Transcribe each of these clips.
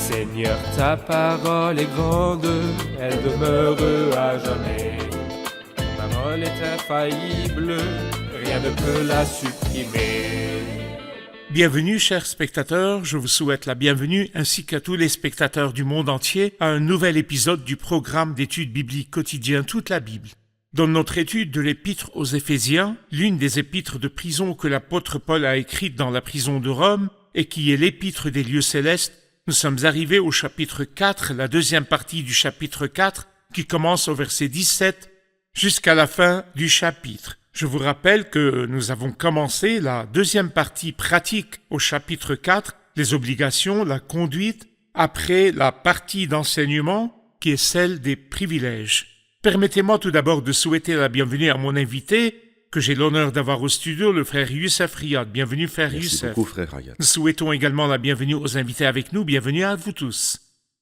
Seigneur, ta parole est grande, elle demeure à jamais. Ta parole est infaillible, rien ne peut la supprimer. Bienvenue, chers spectateurs, je vous souhaite la bienvenue ainsi qu'à tous les spectateurs du monde entier à un nouvel épisode du programme d'études bibliques quotidien Toute la Bible. Dans notre étude de l'épître aux Éphésiens, l'une des épîtres de prison que l'apôtre Paul a écrite dans la prison de Rome et qui est l'épître des lieux célestes, nous sommes arrivés au chapitre 4, la deuxième partie du chapitre 4, qui commence au verset 17 jusqu'à la fin du chapitre. Je vous rappelle que nous avons commencé la deuxième partie pratique au chapitre 4, les obligations, la conduite, après la partie d'enseignement qui est celle des privilèges. Permettez-moi tout d'abord de souhaiter la bienvenue à mon invité, que j'ai l'honneur d'avoir au studio, le frère Youssef Riyad. Bienvenue, frère Youssef. Merci beaucoup, frère Riyad. Nous souhaitons également la bienvenue aux invités avec nous. Bienvenue à vous tous.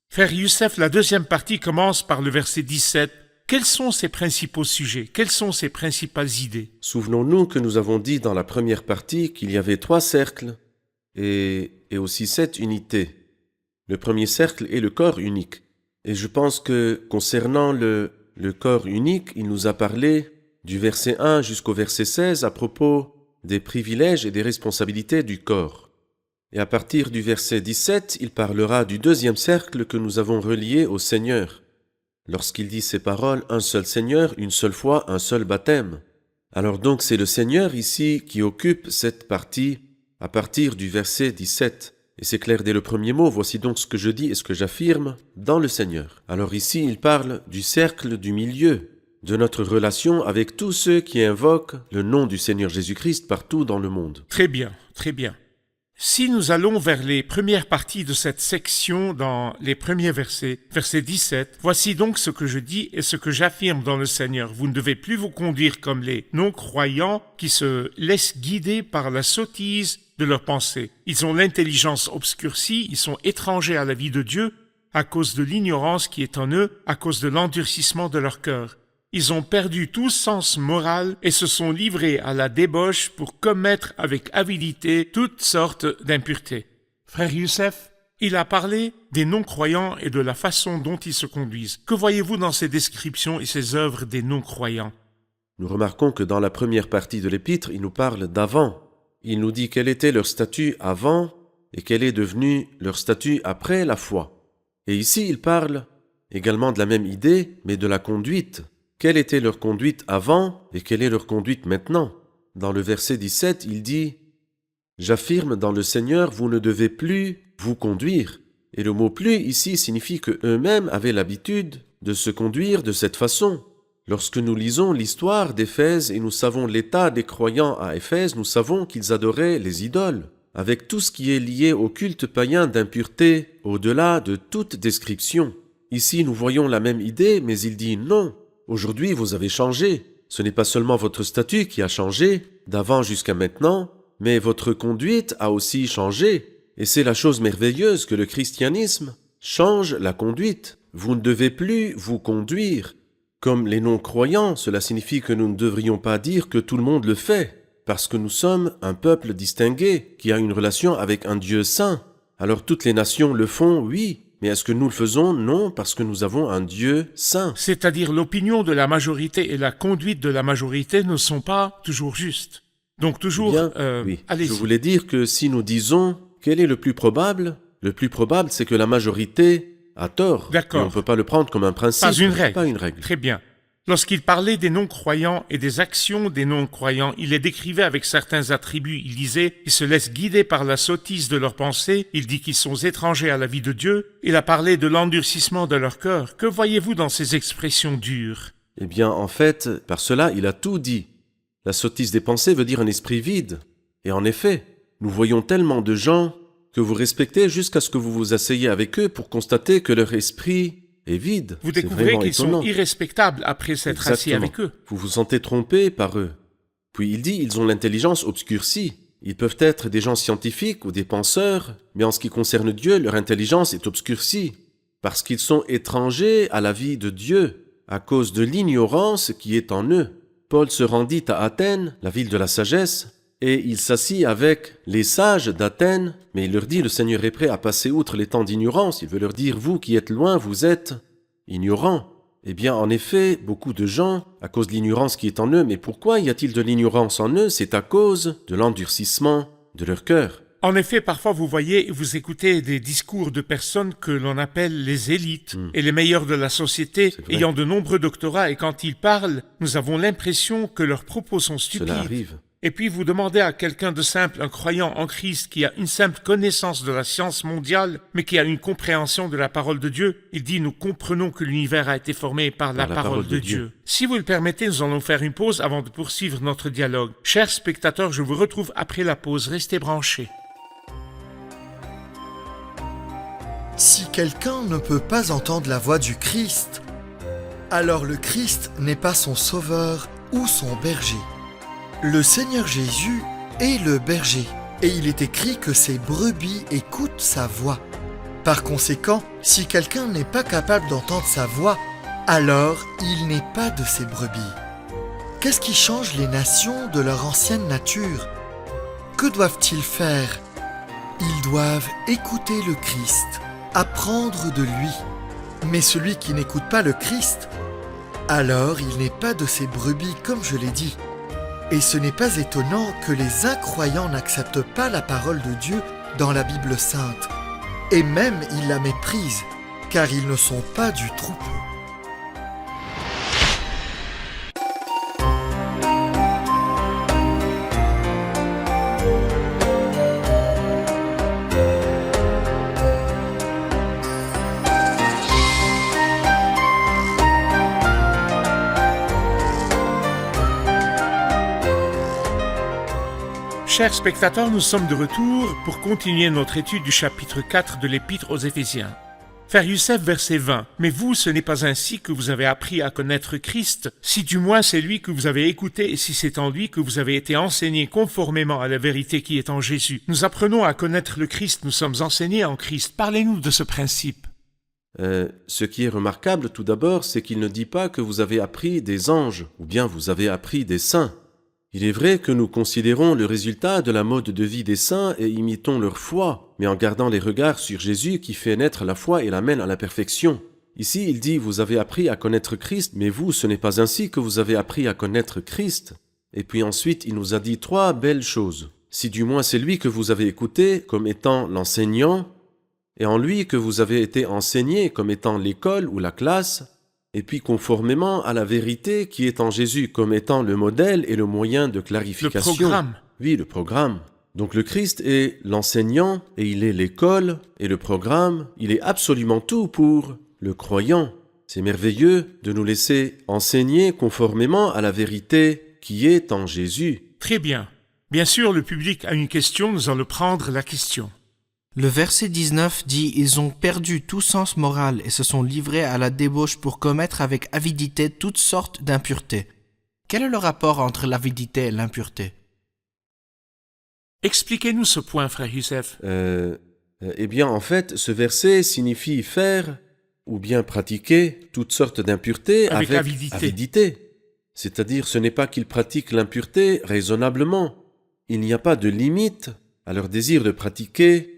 Frère Youssef, la deuxième partie commence par le verset 17. Quels sont ses principaux sujets? Quelles sont ses principales idées? Souvenons-nous que nous avons dit dans la première partie qu'il y avait 3 cercles et aussi 7 unités. Le premier cercle est le corps unique. Et je pense que concernant le corps unique, il nous a parlé du verset 1 jusqu'au verset 16 à propos des privilèges et des responsabilités du corps. Et à partir du verset 17, il parlera du deuxième cercle que nous avons relié au Seigneur. Lorsqu'il dit ces paroles, un seul Seigneur, une seule foi, un seul baptême. Alors donc c'est le Seigneur ici qui occupe cette partie à partir du verset 17. Et c'est clair dès le premier mot, voici donc ce que je dis et ce que j'affirme dans le Seigneur. Alors ici il parle du cercle du milieu, de notre relation avec tous ceux qui invoquent le nom du Seigneur Jésus-Christ partout dans le monde. Très bien, très bien. Si nous allons vers les premières parties de cette section dans les premiers versets, verset 17, voici donc ce que je dis et ce que j'affirme dans le Seigneur. Vous ne devez plus vous conduire comme les non-croyants qui se laissent guider par la sottise de leurs pensées. Ils ont l'intelligence obscurcie, ils sont étrangers à la vie de Dieu à cause de l'ignorance qui est en eux, à cause de l'endurcissement de leur cœur. Ils ont perdu tout sens moral et se sont livrés à la débauche pour commettre avec avidité toutes sortes d'impuretés. Frère Youssef, il a parlé des non-croyants et de la façon dont ils se conduisent. Que voyez-vous dans ces descriptions et ces œuvres des non-croyants? Nous remarquons que dans la première partie de l'épître, il nous parle d'avant. Il nous dit quel était leur statut avant et quel est devenu leur statut après la foi. Et ici, il parle également de la même idée, mais de la conduite. Quelle était leur conduite avant et quelle est leur conduite maintenant? Dans le verset 17, il dit « J'affirme dans le Seigneur, vous ne devez plus vous conduire. » Et le mot « plus » ici signifie qu'eux-mêmes avaient l'habitude de se conduire de cette façon. Lorsque nous lisons l'histoire d'Éphèse et nous savons l'état des croyants à Éphèse, nous savons qu'ils adoraient les idoles, avec tout ce qui est lié au culte païen d'impureté, au-delà de toute description. Ici, nous voyons la même idée, mais il dit « Non ». Aujourd'hui, vous avez changé. Ce n'est pas seulement votre statut qui a changé, d'avant jusqu'à maintenant, mais votre conduite a aussi changé. Et c'est la chose merveilleuse que le christianisme change la conduite. Vous ne devez plus vous conduire. Comme les non-croyants, cela signifie que nous ne devrions pas dire que tout le monde le fait, parce que nous sommes un peuple distingué, qui a une relation avec un Dieu saint. Alors toutes les nations le font, oui. Mais est-ce que nous le faisons? Non, parce que nous avons un Dieu saint. C'est-à-dire l'opinion de la majorité et la conduite de la majorité ne sont pas toujours justes. Donc toujours, Bien, oui. allez-y. Je voulais dire que si nous disons quel est le plus probable c'est que la majorité a tort. D'accord. Et on ne peut pas le prendre comme un principe. Pas une règle. Très bien. Lorsqu'il parlait des non-croyants et des actions des non-croyants, il les décrivait avec certains attributs. Il disait qu'ils se laissent guider par la sottise de leurs pensées. Il dit qu'ils sont étrangers à la vie de Dieu. Il a parlé de l'endurcissement de leur cœur. Que voyez-vous dans ces expressions dures? Eh bien, en fait, par cela, il a tout dit. La sottise des pensées veut dire un esprit vide. Et en effet, nous voyons tellement de gens que vous respectez jusqu'à ce que vous vous asseyez avec eux pour constater que leur esprit est vide. Vous découvrez qu'ils sont irrespectables après s'être assis avec eux. Vous vous sentez trompé par eux. Puis il dit, ils ont l'intelligence obscurcie. Ils peuvent être des gens scientifiques ou des penseurs, mais en ce qui concerne Dieu, leur intelligence est obscurcie, parce qu'ils sont étrangers à la vie de Dieu, à cause de l'ignorance qui est en eux. Paul se rendit à Athènes, la ville de la sagesse, et il s'assit avec les sages d'Athènes, mais il leur dit, le Seigneur est prêt à passer outre les temps d'ignorance. Il veut leur dire, vous qui êtes loin, vous êtes ignorants. Eh bien, en effet, beaucoup de gens, à cause de l'ignorance qui est en eux, mais pourquoi y a-t-il de l'ignorance en eux? C'est à cause de l'endurcissement de leur cœur. En effet, parfois vous voyez, vous écoutez des discours de personnes que l'on appelle les élites et les meilleurs de la société, C'est vrai. ayant de nombreux doctorats, et quand ils parlent, nous avons l'impression que leurs propos sont stupides. Cela arrive. Et puis vous demandez à quelqu'un de simple, un croyant en Christ, qui a une simple connaissance de la science mondiale, mais qui a une compréhension de la parole de Dieu, il dit, nous comprenons que l'univers a été formé par la parole de Dieu. Si vous le permettez, nous allons faire une pause avant de poursuivre notre dialogue. Chers spectateurs, je vous retrouve après la pause, restez branchés. Si quelqu'un ne peut pas entendre la voix du Christ, alors le Christ n'est pas son sauveur ou son berger. Le Seigneur Jésus est le berger, et il est écrit que ses brebis écoutent sa voix. Par conséquent, si quelqu'un n'est pas capable d'entendre sa voix, alors il n'est pas de ses brebis. Qu'est-ce qui change les nations de leur ancienne nature? Que doivent-ils faire? Ils doivent écouter le Christ, apprendre de lui. Mais celui qui n'écoute pas le Christ, alors il n'est pas de ses brebis, comme je l'ai dit. Et ce n'est pas étonnant que les incroyants n'acceptent pas la parole de Dieu dans la Bible sainte. Et même ils la méprisent, car ils ne sont pas du troupeau. Chers spectateurs, nous sommes de retour pour continuer notre étude du chapitre 4 de l'Épître aux Éphésiens. Frère Youssef, verset 20. « Mais vous, ce n'est pas ainsi que vous avez appris à connaître Christ, si du moins c'est lui que vous avez écouté et si c'est en lui que vous avez été enseigné conformément à la vérité qui est en Jésus. Nous apprenons à connaître le Christ, nous sommes enseignés en Christ. Parlez-nous de ce principe. » Ce qui est remarquable tout d'abord, c'est qu'il ne dit pas que vous avez appris des anges, ou bien vous avez appris des saints. Il est vrai que nous considérons le résultat de la mode de vie des saints et imitons leur foi, mais en gardant les regards sur Jésus qui fait naître la foi et l'amène à la perfection. Ici, il dit « Vous avez appris à connaître Christ, mais vous, ce n'est pas ainsi que vous avez appris à connaître Christ. » Et puis ensuite, il nous a dit 3 belles choses. Si du moins c'est lui que vous avez écouté comme étant l'enseignant, et en lui que vous avez été enseigné comme étant l'école ou la classe, et puis conformément à la vérité qui est en Jésus comme étant le modèle et le moyen de clarification. Le programme. Oui, le programme. Donc le Christ est l'enseignant et il est l'école et le programme, il est absolument tout pour le croyant. C'est merveilleux de nous laisser enseigner conformément à la vérité qui est en Jésus. Très bien. Bien sûr, le public a une question, nous allons prendre la question. Le verset 19 dit « Ils ont perdu tout sens moral et se sont livrés à la débauche pour commettre avec avidité toutes sortes d'impuretés. » Quel est le rapport entre l'avidité et l'impureté? Expliquez-nous ce point, frère Youssef. Eh bien, en fait, ce verset signifie faire ou bien pratiquer toutes sortes d'impuretés Avec avidité. C'est-à-dire, ce n'est pas qu'ils pratiquent l'impureté raisonnablement. Il n'y a pas de limite à leur désir de pratiquer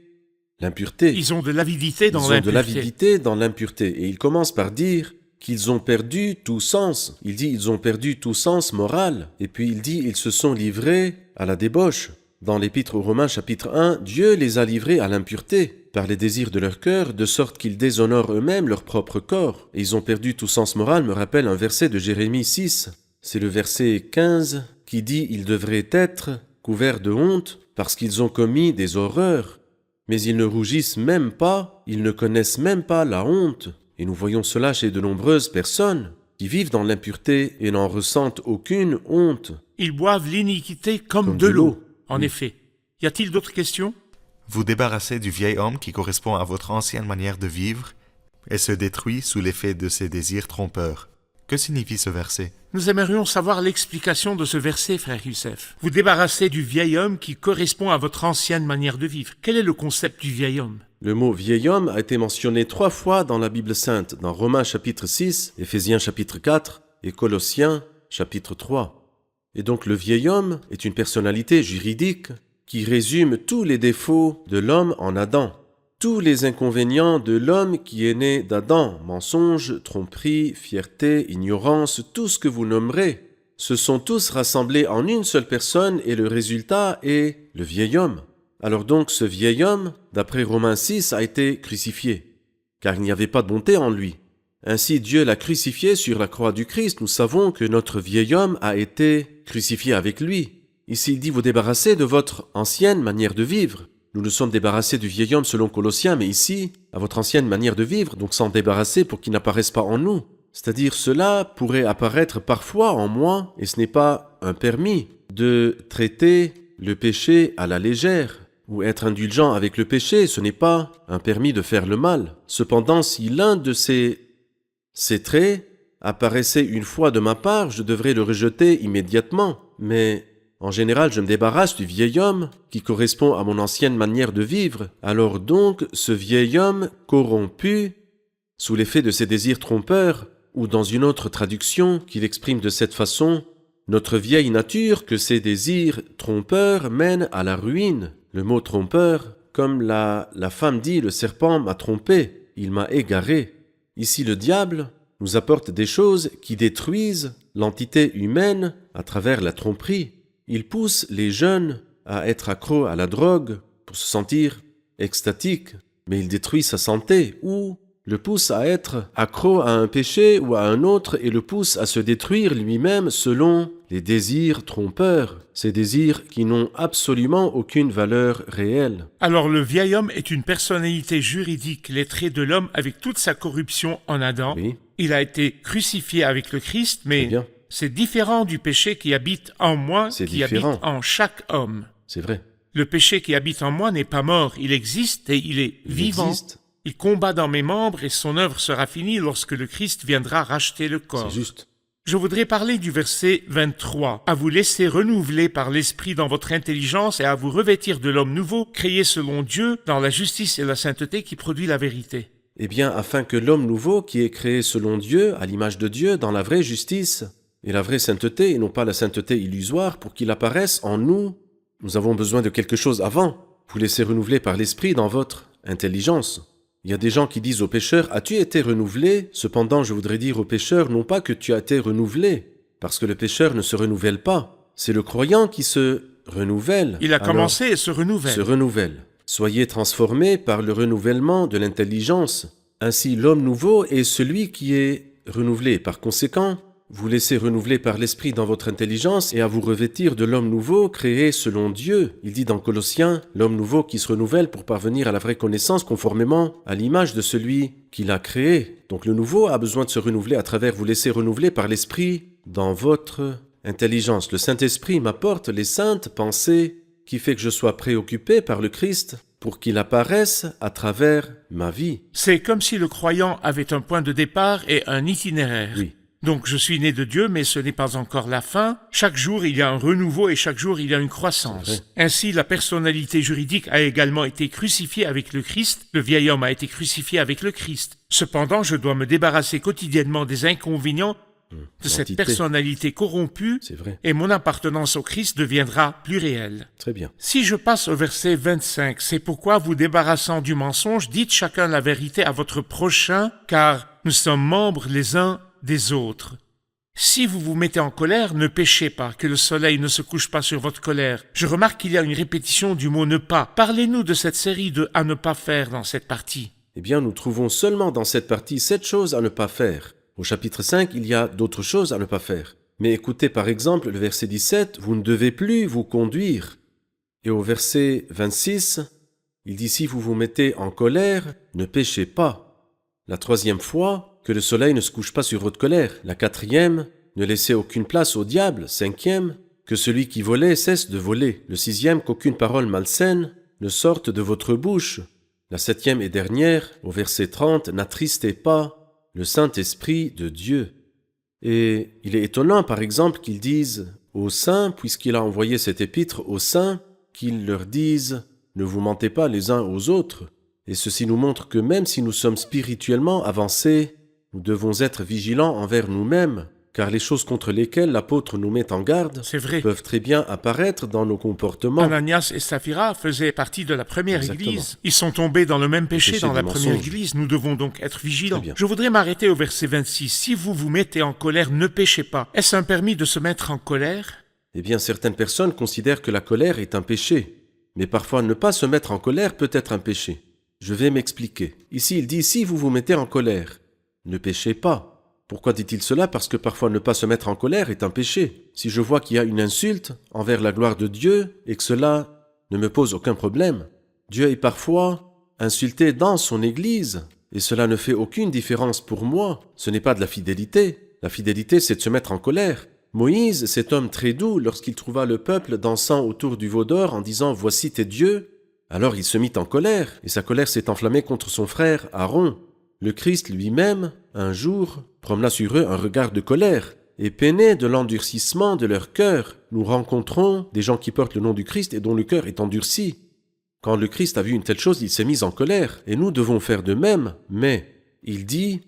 l'impureté. Ils ont de l'avidité dans Ils ont l'impureté. de l'avidité dans l'impureté. Et il commence par dire qu'ils ont perdu tout sens. Il dit ils ont perdu tout sens moral. Et puis il dit ils se sont livrés à la débauche. Dans l'Épître aux Romains chapitre 1, Dieu les a livrés à l'impureté par les désirs de leur cœur, de sorte qu'ils déshonorent eux-mêmes leur propre corps. Et ils ont perdu tout sens moral me rappelle un verset de Jérémie 6. C'est le verset 15 qui dit ils devraient être couverts de honte parce qu'ils ont commis des horreurs. Mais ils ne rougissent même pas, ils ne connaissent même pas la honte. Et nous voyons cela chez de nombreuses personnes qui vivent dans l'impureté et n'en ressentent aucune honte. Ils boivent l'iniquité comme de de l'eau. l'eau. En Oui. effet. Y a-t-il d'autres questions? Vous débarrassez du vieil homme qui correspond à votre ancienne manière de vivre et se détruit sous l'effet de ses désirs trompeurs. Que signifie ce verset? Nous aimerions savoir l'explication de ce verset, frère Youssef. Vous débarrassez du vieil homme qui correspond à votre ancienne manière de vivre. Quel est le concept du vieil homme? Le mot vieil homme a été mentionné 3 fois dans la Bible sainte, dans Romains chapitre 6, Éphésiens chapitre 4 et Colossiens chapitre 3. Et donc le vieil homme est une personnalité juridique qui résume tous les défauts de l'homme en Adam, tous les inconvénients de l'homme qui est né d'Adam, mensonge, tromperie, fierté, ignorance, tout ce que vous nommerez. Se sont tous rassemblés en une seule personne et le résultat est le vieil homme. Alors donc ce vieil homme, d'après Romains 6, a été crucifié, car il n'y avait pas de bonté en lui. Ainsi Dieu l'a crucifié sur la croix du Christ. Nous savons que notre vieil homme a été crucifié avec lui. Ici il dit vous débarrasser de votre ancienne manière de vivre. Nous nous sommes débarrassés du vieil homme selon Colossiens, mais ici, à votre ancienne manière de vivre, donc s'en débarrasser pour qu'il n'apparaisse pas en nous. C'est-à-dire cela pourrait apparaître parfois en moi, et ce n'est pas un permis de traiter le péché à la légère, ou être indulgent avec le péché, ce n'est pas un permis de faire le mal. Cependant, si l'un de ces traits apparaissait une fois de ma part, je devrais le rejeter immédiatement, mais en général, je me débarrasse du vieil homme qui correspond à mon ancienne manière de vivre. Alors donc, ce vieil homme corrompu, sous l'effet de ses désirs trompeurs, ou dans une autre traduction qu'il exprime de cette façon, notre vieille nature que ses désirs trompeurs mènent à la ruine. Le mot trompeur, comme la femme dit, le serpent m'a trompé, il m'a égaré. Ici, le diable nous apporte des choses qui détruisent l'entité humaine à travers la tromperie. Il pousse les jeunes à être accros à la drogue pour se sentir extatique, mais il détruit sa santé ou le pousse à être accro à un péché ou à un autre et le pousse à se détruire lui-même selon les désirs trompeurs, ces désirs qui n'ont absolument aucune valeur réelle. Alors le vieil homme est une personnalité juridique, les traits de l'homme avec toute sa corruption en Adam. Oui. Il a été crucifié avec le Christ, mais bien. c'est différent du péché qui habite en moi, C'est qui différent. habite en chaque homme. C'est vrai. Le péché qui habite en moi n'est pas mort, il existe et il est Il vivant. existe. Il combat dans mes membres et son œuvre sera finie lorsque le Christ viendra racheter le corps. C'est juste. Je voudrais parler du verset 23. À vous laisser renouveler par l'Esprit dans votre intelligence et à vous revêtir de l'homme nouveau, créé selon Dieu, dans la justice et la sainteté qui produit la vérité. Eh bien, afin que l'homme nouveau qui est créé selon Dieu, à l'image de Dieu, dans la vraie justice et la vraie sainteté, et non pas la sainteté illusoire, pour qu'il apparaisse en nous, nous avons besoin de quelque chose avant. Vous laissez renouveler par l'Esprit dans votre intelligence. Il y a des gens qui disent aux pécheurs « As-tu été renouvelé ?» Cependant, je voudrais dire aux pécheurs non pas que tu as été renouvelé, parce que le pécheur ne se renouvelle pas. C'est le croyant qui se renouvelle. Il a Alors, commencé et se renouvelle. se renouvelle. Soyez transformés par le renouvellement de l'intelligence. Ainsi, l'homme nouveau est celui qui est renouvelé. Par conséquent, vous laissez renouveler par l'Esprit dans votre intelligence et à vous revêtir de l'homme nouveau créé selon Dieu. Il dit dans Colossiens, l'homme nouveau qui se renouvelle pour parvenir à la vraie connaissance conformément à l'image de celui qui l'a créé. Donc le nouveau a besoin de se renouveler à travers vous laisser renouveler par l'Esprit dans votre intelligence. Le Saint-Esprit m'apporte les saintes pensées qui fait que je sois préoccupé par le Christ pour qu'il apparaisse à travers ma vie. C'est comme si le croyant avait un point de départ et un itinéraire. Oui. Donc je suis né de Dieu, mais ce n'est pas encore la fin. Chaque jour, il y a un renouveau et chaque jour, il y a une croissance. Ainsi, la personnalité juridique a également été crucifiée avec le Christ. Le vieil homme a été crucifié avec le Christ. Cependant, je dois me débarrasser quotidiennement des inconvénients de cette L'entité. personnalité corrompue C'est vrai. et mon appartenance au Christ deviendra plus réelle. Très bien. Si je passe au verset 25, c'est pourquoi vous débarrassant du mensonge, dites chacun la vérité à votre prochain, car nous sommes membres les uns des autres. Si vous vous mettez en colère, ne péchez pas, que le soleil ne se couche pas sur votre colère. Je remarque qu'il y a une répétition du mot ne pas. Parlez-nous de cette série de à ne pas faire dans cette partie. Eh bien, nous trouvons seulement dans cette partie 7 choses à ne pas faire. Au chapitre 5, il y a d'autres choses à ne pas faire. Mais écoutez par exemple le verset 17, « Vous ne devez plus vous conduire ». Et au verset 26, il dit « Si vous vous mettez en colère, ne péchez pas ». La troisième fois, que le soleil ne se couche pas sur votre colère. La quatrième, ne laissez aucune place au diable. Cinquième, que celui qui volait cesse de voler. Le sixième, qu'aucune parole malsaine ne sorte de votre bouche. La septième et dernière, au verset 30, n'attristez pas le Saint-Esprit de Dieu. Et il est étonnant, par exemple, qu'ils disent aux saints, puisqu'il a envoyé cet épître aux saints, qu'ils leur disent « Ne vous mentez pas les uns aux autres ». Et ceci nous montre que même si nous sommes spirituellement avancés, nous devons être vigilants envers nous-mêmes, car les choses contre lesquelles l'apôtre nous met en garde C'est vrai. peuvent très bien apparaître dans nos comportements. Ananias et Saphira faisaient partie de la première Exactement. église. Ils sont tombés dans le même péché péché dans la du première mensonge. église. Nous devons donc être vigilants. Très bien. Je voudrais m'arrêter au verset 26. Si vous vous mettez en colère, ne péchez pas. Est-ce un permis de se mettre en colère? Eh bien, certaines personnes considèrent que la colère est un péché, mais parfois ne pas se mettre en colère peut être un péché. Je vais m'expliquer. Ici, il dit « si vous vous mettez en colère, ne péchez pas ». Pourquoi dit-il cela? Parce que parfois ne pas se mettre en colère est un péché. Si je vois qu'il y a une insulte envers la gloire de Dieu et que cela ne me pose aucun problème, Dieu est parfois insulté dans son Église et cela ne fait aucune différence pour moi. Ce n'est pas de la fidélité. La fidélité, c'est de se mettre en colère. Moïse, cet homme très doux, lorsqu'il trouva le peuple dansant autour du veau d'or en disant « Voici tes dieux », alors il se mit en colère et sa colère s'est enflammée contre son frère Aaron. Le Christ lui-même, un jour, promena sur eux un regard de colère, et peiné de l'endurcissement de leur cœur. Nous rencontrons des gens qui portent le nom du Christ et dont le cœur est endurci. Quand le Christ a vu une telle chose, il s'est mis en colère, et nous devons faire de même. Mais, il dit,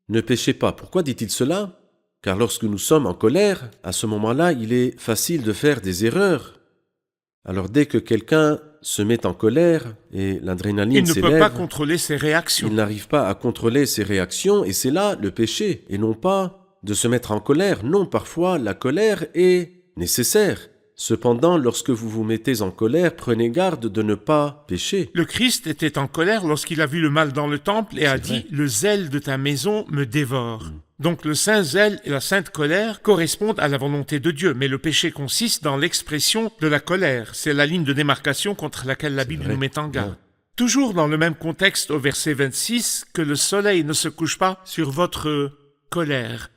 ne péchez pas. Pourquoi dit-il cela? Car lorsque nous sommes en colère, à ce moment-là, il est facile de faire des erreurs. Alors dès que quelqu'un se met en colère et l'adrénaline Il ne peut pas s'élève, contrôler ses réactions. il n'arrive pas à contrôler ses réactions et c'est là le péché. Et non pas de se mettre en colère. Non, parfois la colère est nécessaire. Cependant, lorsque vous vous mettez en colère, prenez garde de ne pas pécher. Le Christ était en colère lorsqu'il a vu le mal dans le temple et a C'est dit vrai. « Le zèle de ta maison me dévore ». Donc le saint zèle et la sainte colère correspondent à la volonté de Dieu, mais le péché consiste dans l'expression de la colère. C'est la ligne de démarcation contre laquelle la Bible vrai. nous met en garde. Ouais. Toujours dans le même contexte au verset 26, que le soleil ne se couche pas sur votre colère.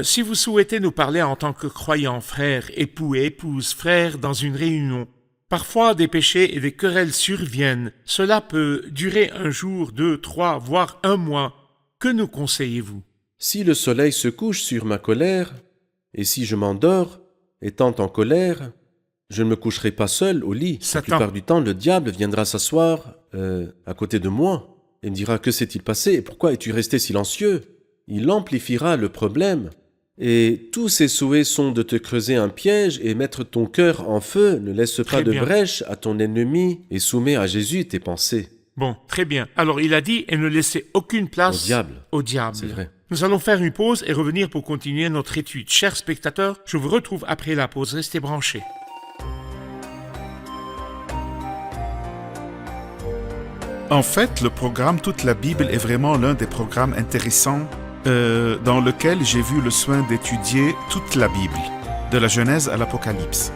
Si vous souhaitez nous parler en tant que croyants, frères, époux et épouses, frères, dans une réunion, parfois des péchés et des querelles surviennent. Cela peut durer un jour, 2, 3, voire un mois. Que nous conseillez-vous? Si le soleil se couche sur ma colère, et si je m'endors, étant en colère, je ne me coucherai pas seul au lit. Satan. La plupart du temps, le diable viendra s'asseoir à côté de moi et me dira « Que s'est-il passé et pourquoi es-tu resté silencieux ?» Il amplifiera le problème. Et tous ses souhaits sont de te creuser un piège et mettre ton cœur en feu. Ne laisse pas Très de bien. brèche à ton ennemi et soumets à Jésus tes pensées. Bon, très bien. Alors il a dit « Et ne laissez aucune place Au diable. au diable. C'est vrai. Nous allons faire une pause et revenir pour continuer notre étude. Chers spectateurs, je vous retrouve après la pause. Restez branchés. En fait, le programme Toute la Bible est vraiment l'un des programmes intéressants dans lequel j'ai vu le soin d'étudier toute la Bible, de la Genèse à l'Apocalypse.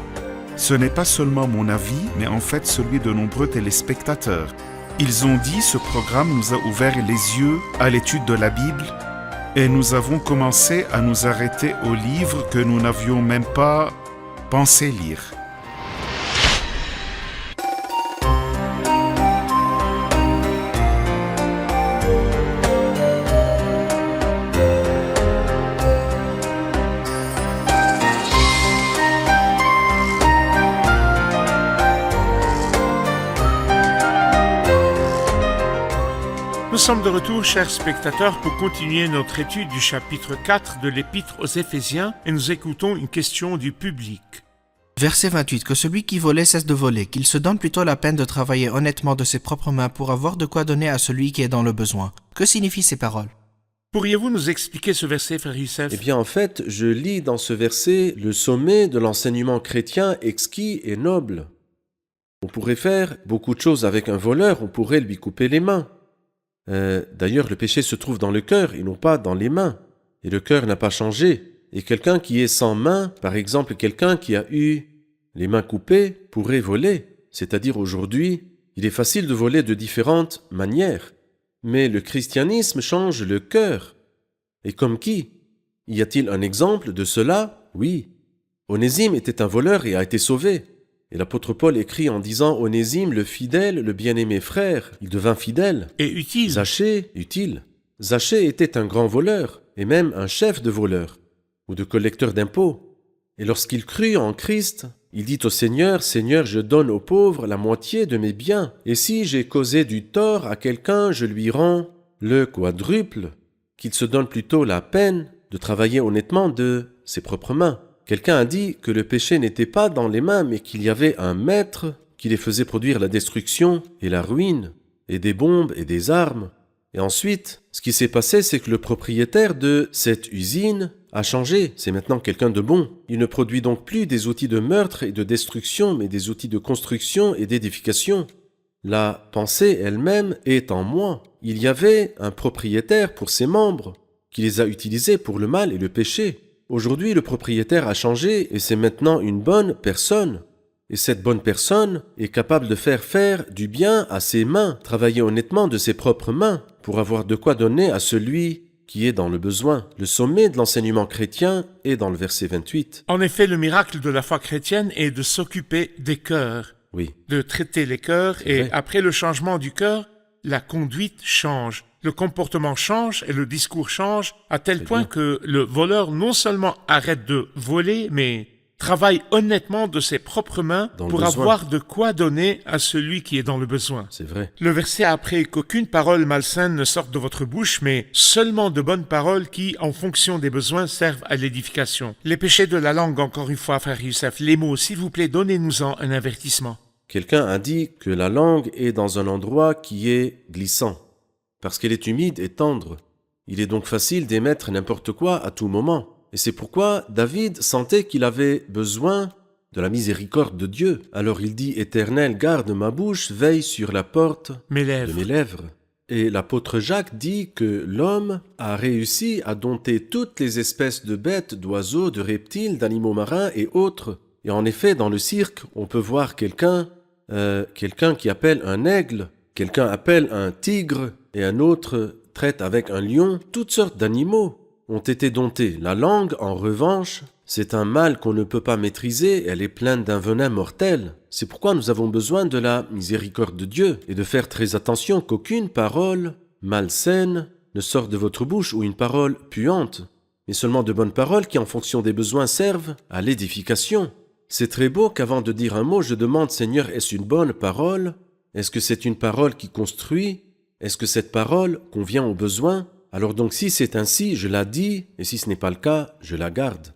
Ce n'est pas seulement mon avis, mais en fait celui de nombreux téléspectateurs. Ils ont dit ce programme nous a ouvert les yeux à l'étude de la Bible et nous avons commencé à nous arrêter aux livres que nous n'avions même pas pensé lire. Nous sommes de retour, chers spectateurs, pour continuer notre étude du chapitre 4 de l'Épître aux Éphésiens et nous écoutons une question du public. Verset 28. Que celui qui volait cesse de voler, qu'il se donne plutôt la peine de travailler honnêtement de ses propres mains pour avoir de quoi donner à celui qui est dans le besoin. Que signifient ces paroles? Pourriez-vous nous expliquer ce verset, frère Youssef? Eh bien, en fait, je lis dans ce verset le sommet de l'enseignement chrétien exquis et noble. On pourrait faire beaucoup de choses avec un voleur, on pourrait lui couper les mains. D'ailleurs, le péché se trouve dans le cœur et non pas dans les mains. Et le cœur n'a pas changé. Et quelqu'un qui est sans main, par exemple quelqu'un qui a eu les mains coupées, pourrait voler. C'est-à-dire aujourd'hui, il est facile de voler de différentes manières. Mais le christianisme change le cœur. Et comme qui? Y a-t-il un exemple de cela? Oui. Onésime était un voleur et a été sauvé. Et l'apôtre Paul écrit en disant « Onésime, le fidèle, le bien-aimé frère, il devint fidèle. » Et utile. Zachée, utile. Zachée était un grand voleur, et même un chef de voleurs, ou de collecteur d'impôts. Et lorsqu'il crut en Christ, il dit au Seigneur « Seigneur, je donne aux pauvres la moitié de mes biens, et si j'ai causé du tort à quelqu'un, je lui rends le quadruple, qu'il se donne plutôt la peine de travailler honnêtement, de ses propres mains. Quelqu'un a dit que le péché n'était pas dans les mains, mais qu'il y avait un maître qui les faisait produire la destruction et la ruine, et des bombes et des armes. Et ensuite, ce qui s'est passé, c'est que le propriétaire de cette usine a changé. C'est maintenant quelqu'un de bon. Il ne produit donc plus des outils de meurtre et de destruction, mais des outils de construction et d'édification. La pensée elle-même est en moi. Il y avait un propriétaire pour ses membres, qui les a utilisés pour le mal et le péché. Aujourd'hui, le propriétaire a changé et c'est maintenant une bonne personne. Et cette bonne personne est capable de faire du bien à ses mains, travailler honnêtement de ses propres mains, pour avoir de quoi donner à celui qui est dans le besoin. Le sommet de l'enseignement chrétien est dans le verset 28. En effet, le miracle de la foi chrétienne est de s'occuper des cœurs, Oui, de traiter les cœurs, C'est et vrai. après le changement du cœur, la conduite change. Le comportement change et le discours change à tel Très point bien. que le voleur non seulement arrête de voler, mais travaille honnêtement de ses propres mains Dans le pour besoin. avoir de quoi donner à celui qui est dans le besoin. c'est vrai. Le verset après qu'aucune parole malsaine ne sorte de votre bouche, mais seulement de bonnes paroles qui, en fonction des besoins, servent à l'édification. Les péchés de la langue, encore une fois, frère Youssef, les mots, s'il vous plaît, donnez-nous-en un avertissement. Quelqu'un a dit que la langue est dans un endroit qui est glissant, parce qu'elle est humide et tendre. Il est donc facile d'émettre n'importe quoi à tout moment. Et c'est pourquoi David sentait qu'il avait besoin de la miséricorde de Dieu. Alors il dit « Éternel, garde ma bouche, veille sur la porte Mes de lèvres. mes lèvres. » Et l'apôtre Jacques dit que l'homme a réussi à dompter toutes les espèces de bêtes, d'oiseaux, de reptiles, d'animaux marins et autres. Et en effet, dans le cirque, on peut voir quelqu'un qui appelle un aigle, quelqu'un appelle un tigre, et un autre traite avec un lion. Toutes sortes d'animaux ont été domptés. La langue, en revanche, c'est un mal qu'on ne peut pas maîtriser, elle est pleine d'un venin mortel. C'est pourquoi nous avons besoin de la miséricorde de Dieu et de faire très attention qu'aucune parole malsaine ne sorte de votre bouche ou une parole puante, mais seulement de bonnes paroles qui, en fonction des besoins, servent à l'édification. C'est très beau qu'avant de dire un mot, je demande, Seigneur, est-ce une bonne parole? Est-ce que c'est une parole qui construit? Est-ce que cette parole convient aux besoins? Alors donc si c'est ainsi, je la dis, et si ce n'est pas le cas, je la garde.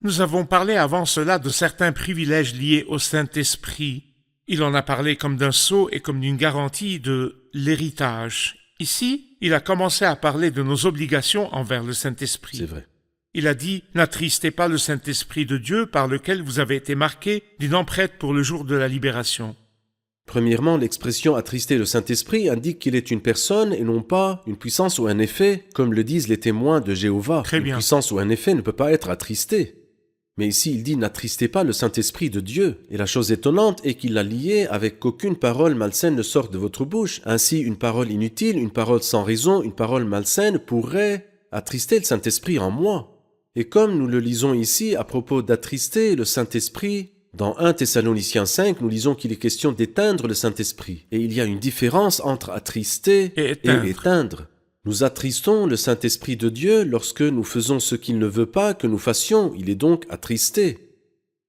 Nous avons parlé avant cela de certains privilèges liés au Saint-Esprit. Il en a parlé comme d'un sceau et comme d'une garantie de l'héritage. Ici, il a commencé à parler de nos obligations envers le Saint-Esprit. C'est vrai. Il a dit « N'attristez pas le Saint-Esprit de Dieu par lequel vous avez été marqués d'une empreinte pour le jour de la libération. » Premièrement, l'expression « attrister le Saint-Esprit » indique qu'il est une personne et non pas une puissance ou un effet, comme le disent les témoins de Jéhovah. Très bien. Une puissance ou un effet ne peut pas être attristé. Mais ici, il dit « n'attristez pas le Saint-Esprit de Dieu ». Et la chose étonnante est qu'il l'a lié avec qu'aucune parole malsaine ne sorte de votre bouche. Ainsi, une parole inutile, une parole sans raison, une parole malsaine pourrait attrister le Saint-Esprit en moi. Et comme nous le lisons ici à propos d'attrister le Saint-Esprit, dans 1 Thessaloniciens 5, nous lisons qu'il est question d'éteindre le Saint-Esprit. Et il y a une différence entre attrister Et et éteindre. Nous attristons le Saint-Esprit de Dieu lorsque nous faisons ce qu'il ne veut pas que nous fassions. Il est donc attristé.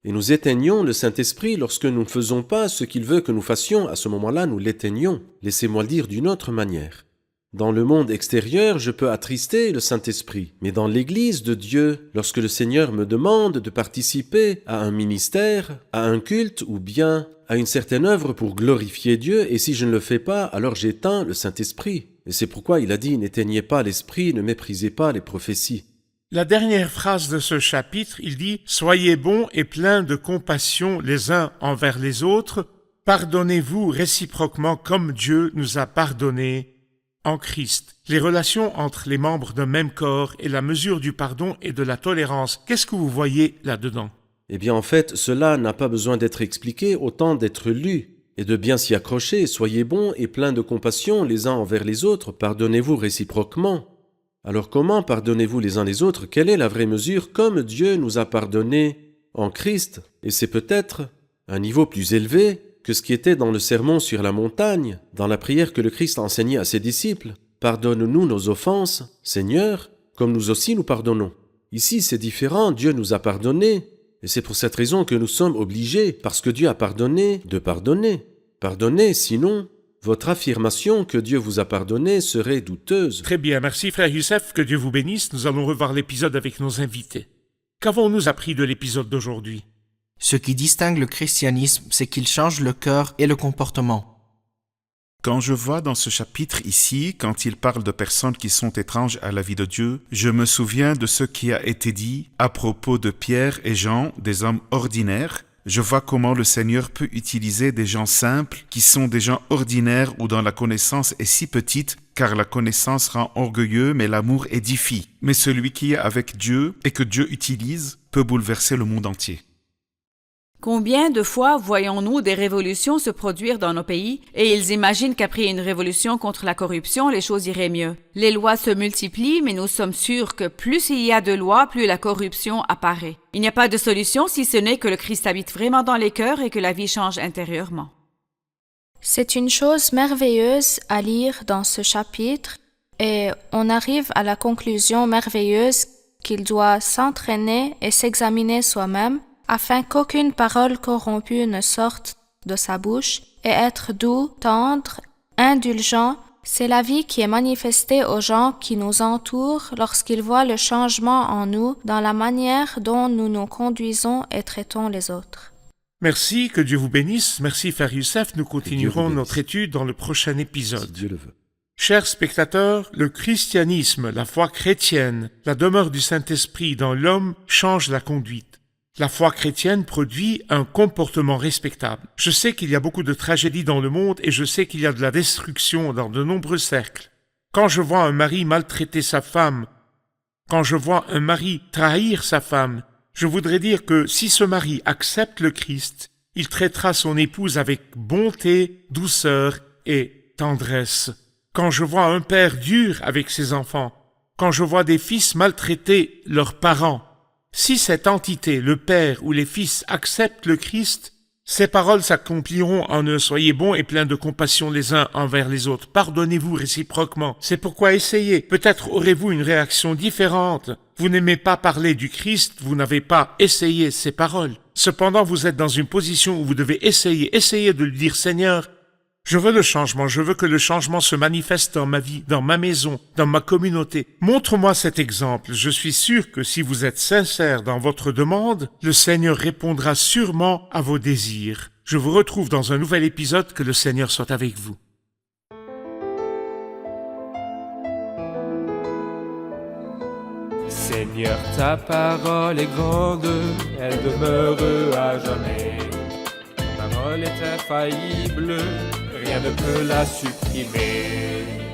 Et nous éteignons le Saint-Esprit lorsque nous ne faisons pas ce qu'il veut que nous fassions. À ce moment-là, nous l'éteignons. Laissez-moi le dire d'une autre manière. Dans le monde extérieur, je peux attrister le Saint-Esprit. Mais dans l'Église de Dieu, lorsque le Seigneur me demande de participer à un ministère, à un culte ou bien à une certaine œuvre pour glorifier Dieu, et si je ne le fais pas, alors j'éteins le Saint-Esprit. Et c'est pourquoi il a dit « N'éteignez pas l'Esprit, ne méprisez pas les prophéties ». La dernière phrase de ce chapitre, il dit « Soyez bons et pleins de compassion les uns envers les autres, pardonnez-vous réciproquement comme Dieu nous a pardonné en Christ. » Les relations entre les membres d'un même corps et la mesure du pardon et de la tolérance, qu'est-ce que vous voyez là-dedans? Eh bien en fait, cela n'a pas besoin d'être expliqué, autant d'être lu, et de bien s'y accrocher. Soyez bons et pleins de compassion les uns envers les autres, pardonnez-vous réciproquement. Alors comment pardonnez-vous les uns les autres? Quelle est la vraie mesure? Comme Dieu nous a pardonné en Christ, et c'est peut-être un niveau plus élevé que ce qui était dans le sermon sur la montagne, dans la prière que le Christ a enseignée à ses disciples. Pardonne-nous nos offenses, Seigneur, comme nous aussi nous pardonnons. Ici c'est différent, Dieu nous a pardonné. Et c'est pour cette raison que nous sommes obligés, parce que Dieu a pardonné, de pardonner. Pardonnez, sinon, votre affirmation que Dieu vous a pardonné serait douteuse. Très bien, merci frère Youssef, que Dieu vous bénisse. Nous allons revoir l'épisode avec nos invités. Qu'avons-nous appris de l'épisode d'aujourd'hui? Ce qui distingue le christianisme, c'est qu'il change le cœur et le comportement. Quand je vois dans ce chapitre ici, quand il parle de personnes qui sont étranges à la vie de Dieu, je me souviens de ce qui a été dit à propos de Pierre et Jean, des hommes ordinaires. Je vois comment le Seigneur peut utiliser des gens simples, qui sont des gens ordinaires où dont la connaissance est si petite, car la connaissance rend orgueilleux, mais l'amour édifie. Mais celui qui est avec Dieu et que Dieu utilise peut bouleverser le monde entier. Combien de fois voyons-nous des révolutions se produire dans nos pays et ils imaginent qu'après une révolution contre la corruption, les choses iraient mieux. Les lois se multiplient, mais nous sommes sûrs que plus il y a de lois, plus la corruption apparaît. Il n'y a pas de solution si ce n'est que le Christ habite vraiment dans les cœurs et que la vie change intérieurement. C'est une chose merveilleuse à lire dans ce chapitre et on arrive à la conclusion merveilleuse qu'il doit s'entraîner et s'examiner soi-même afin qu'aucune parole corrompue ne sorte de sa bouche, et être doux, tendre, indulgent, c'est la vie qui est manifestée aux gens qui nous entourent lorsqu'ils voient le changement en nous dans la manière dont nous nous conduisons et traitons les autres. Merci, que Dieu vous bénisse. Merci, Frère Youssef. Nous continuerons bénisse. notre étude dans le prochain épisode. Si Dieu le veut. Chers spectateurs, le christianisme, la foi chrétienne, la demeure du Saint-Esprit dans l'homme change la conduite. La foi chrétienne produit un comportement respectable. Je sais qu'il y a beaucoup de tragédies dans le monde et je sais qu'il y a de la destruction dans de nombreux cercles. Quand je vois un mari maltraiter sa femme, quand je vois un mari trahir sa femme, je voudrais dire que si ce mari accepte le Christ, il traitera son épouse avec bonté, douceur et tendresse. Quand je vois un père dur avec ses enfants, quand je vois des fils maltraiter leurs parents, si cette entité, le Père ou les fils, acceptent le Christ, ces paroles s'accompliront en un « Soyez bons et pleins de compassion les uns envers les autres. Pardonnez-vous réciproquement. » C'est pourquoi essayez. Peut-être aurez-vous une réaction différente. Vous n'aimez pas parler du Christ, vous n'avez pas essayé ces paroles. Cependant, vous êtes dans une position où vous devez essayer de lui dire « Seigneur, je veux le changement, je veux que le changement se manifeste dans ma vie, dans ma maison, dans ma communauté. Montre-moi cet exemple. Je suis sûr que si vous êtes sincère dans votre demande, le Seigneur répondra sûrement à vos désirs. Je vous retrouve dans un nouvel épisode. Que le Seigneur soit avec vous. Seigneur, ta parole est grande, elle demeure à jamais. Ta parole est infaillible, rien ne peut la supprimer.